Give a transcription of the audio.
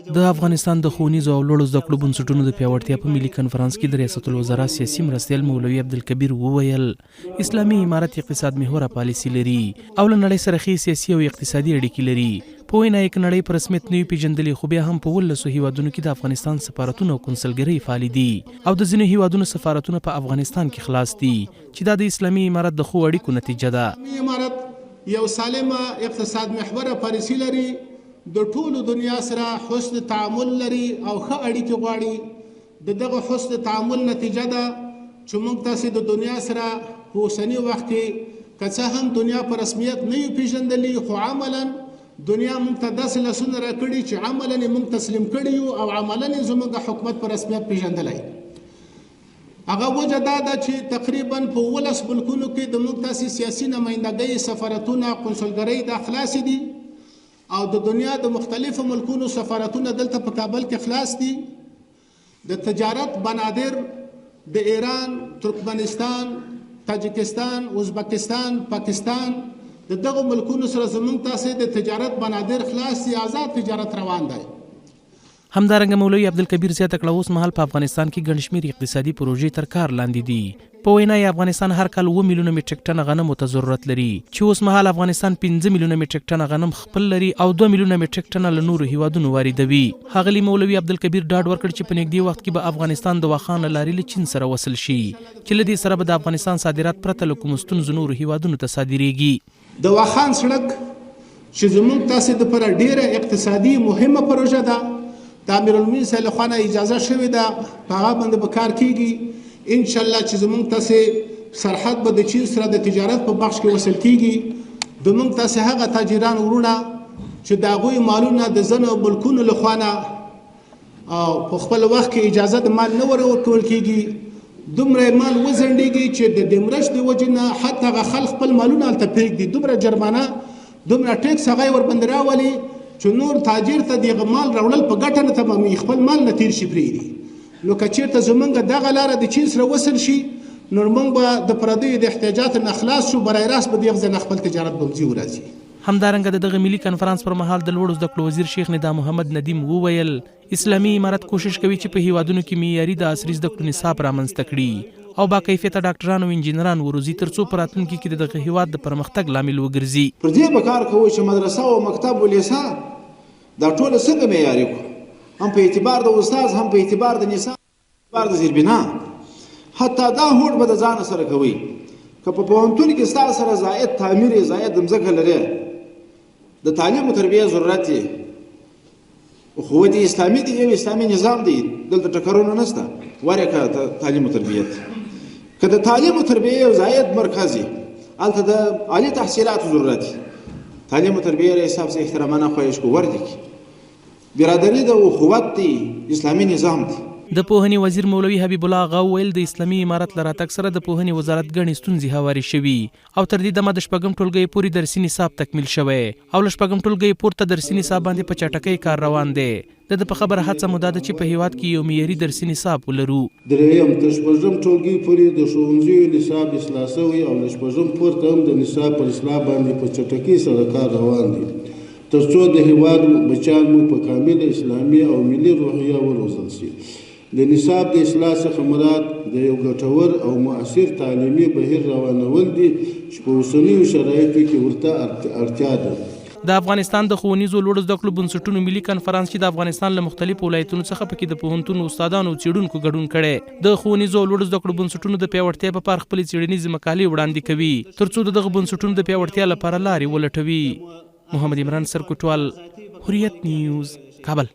د افغانستان د ښوونیزو او لوړو زده کړو بنسټونو د پیاوړتیا په ملي کنفرانس کې د ریاست الوزرا سیاسي مرستیال مولوي عبدالکبیر وویل اسلامي امارت اقتصاد محوره پالیسي لري او له نړۍ سره ښې سیاسي او اقتصادي اړیکې لري. په وینا یې نړۍ په رسمیت نه وي پیژندلې خو بیا هم په 19 هیوادونو کې د افغانستان سفارتونه او کنسلګرۍ فعالې دي او د ځینو هیوادونو سفارتونه په افغانستان کې خلاص دي چې دا د اسلامي امارت د ښو اړیکو نتیجه ده. امارت یو سالمه اقتصاد محوره پالیسي لري، د ټولو دنیا سره حسن تعامل لري او ښه اړیکې غواړي. د دغه حسن تعامل نتیجه ده چې موږ تاسې د دنیا سره په اوسني وخت کې که څه هم دنیا په رسمیت نه یو پیژندلی خو عملا دنیا موږ ته داسې لاسونه راکړي چې عملا یې موږ تسلیم کړي یو او عملا یې زموږ حکومت په رسمیت پیژندلی. هغه وجه دا ده چې تقریبا په 19 ملکونو کې د موږ تاسې سیاسي نمایندګۍ سفارتونه کنسلګرۍ دا خلاصې دي او د دنیا د مختلفو ملکونو سفارتونه دلته په کابل کې خلاص دي. د تجارت بنادر د ایران، ترکمنستان، تاجکستان، ازبکستان، پاکستان د دغه ملکونو سره زموږ تاسې د تجارت بنادر خلاص دي، آزاد تجارت روان دی. همدارنګه مولوي عبدالکبیر زیاته کړه اوس مهال په افغانستان کې ګڼ شمېر اقتصادي پروژې تر کار لاندې دي. په وینا یې افغانستان هر کال 7 میلیونه میټریک ټنه غنمو ته ضرورت لري چې اوس مهال افغانستان 15 میلیونه میټریک ټنه غنم خپل لري او 2 میلیونه میټریک ټنه له نورو هیوادونو واردوي. ښاغلي مولوي عبدالکبیر ډاډ ورکړ چې په نږدې وخت کې به افغانستان د واخان له لارې له چین سره وصل شي چې له دې سره به د افغانستان صادرات پرته له کومو ستونزو نورو هیوادونو ته صادریږي. د واخان سړک چې زموږ تاسې دپاره ډیره اقتصادي مهمه پروژه ده، د امیرالمؤمنین صاحب له خوا نه اجازه شوې ده، په هغه باندې به کار کیږي. انشاءالله چې زموږ تاسې سرحد به د چین سره د تجارت په بخش کې وصل کیږي. د موږ تاسې هغه تاجران ورونه چې د هغوی مالونه د ځینو ملکونو له خوا نه په خپل وخت کې اجازه د مال نه ورکول کیږي، دومره مال وځنډېږي چې د ډیمرش د وجې نه حتی هغه خلک خپل مالونه هلته پرېږدي، دومره جرمانه دومره ټیکس هغه یې ورباندې راولي چې نور تاجر ته دغه مال راوړل په ګټه نه تمامي، خپل مال نه تیر شي پرېږدي. نو که چېرته زموږ دغه لاره د چین سره وصل شي نو موږ به د پردیو د احتیاجاتو نه خلاص شو، برای راست به دغه ځای نه خپل تجارت به وځي وراځي. همدارنګه د دغه ملي کنفرانس پر مهال د لوړو زده کړو وزیر شیخ ندا محمد ندیم وویل اسلامي امارت کوشش کوي چې په هیوادونو کې معیاري د عصري زده کړو نصاب رامنځته کړي او با کیفیته ډاکټران او انجینران وروزي ترڅو په راتلونکي کې د دغه هیواد د پرمختګ لامل وګرځي. پر دې به کار کوو چې مدرسه او مکتب او لیسه دا ټول څنګه معیاري کړو، هم په اعتبار د استاد، هم په اعتبار د نصاب، اعتبار د زیربنا. حتی دا هوډ به د ځان سره کوي که په پوهنتون کې ستا سره زائد تعمیر زائد مځکه لري، د تعلیم او تربیې ضرورت یې خو د اسلامي دی، یو اسلامي نظام دی، دلته ټکرونه نشته. ورکه تعلیم او تربیې که د تعلیم او تربیې یو زائد مرکز هلته د عالي تحصیلاتو ضرورت تعلیم و تربیه را حساب سے احترامانه خواهش کو وردی کی برادری د اخوت دی، اسلامي نظام دی. د پوهنې وزیر مولوي حبیب الله غو ویل د اسلامي امارت له راتګ سره د پوهنې وزارت ګڼې ستونزې هوارې شوي او تر دې دمه د شپږم ټولګۍ پورې درسي نصاب تکمیل شوی او له شپږم ټولګۍ پورته درسي نصاب باندې په چټکۍ کار روان دی. د په خبره هڅه مو دا ده چې په هیواد کې یو معیاري درسي نصاب ولرو. دریم تر شپږم ټولګۍ پورې د ښوونځیو نصاب اصلاح شوی او له شپږم پورته هم د نصاب پر اصلاح باندې په چټکۍ سره کار روان دی ترڅو د هیواد بچیان مو په کامل اسلامي او ملي روحیه وروزل شي. د نصاب د اصلاح څخه مراد د یو ګټور او مؤثر تعلیمي بهیر روانول دي چې په اوسنیو شرایطو کې ورته اړتیا ده. د افغانستان د ښوونیزو لوړو زده کړو بنسټونو ملي کنفرانس چې د افغانستان له مختلفو ولایتونو څخه پکې د پوهنتونو استادانو او څېړونکو ګډون کړی د ښوونیزو لوړو زده کړو بنسټونو د پیاوړتیا په پار خپلې څېړنیزې مقالې وړاندې کوي ترڅو د دغه بنسټونو د پیاوړتیا لپاره لارې ولټوي. محمد عمران سرکوټوال، حریت نیوز، کابل.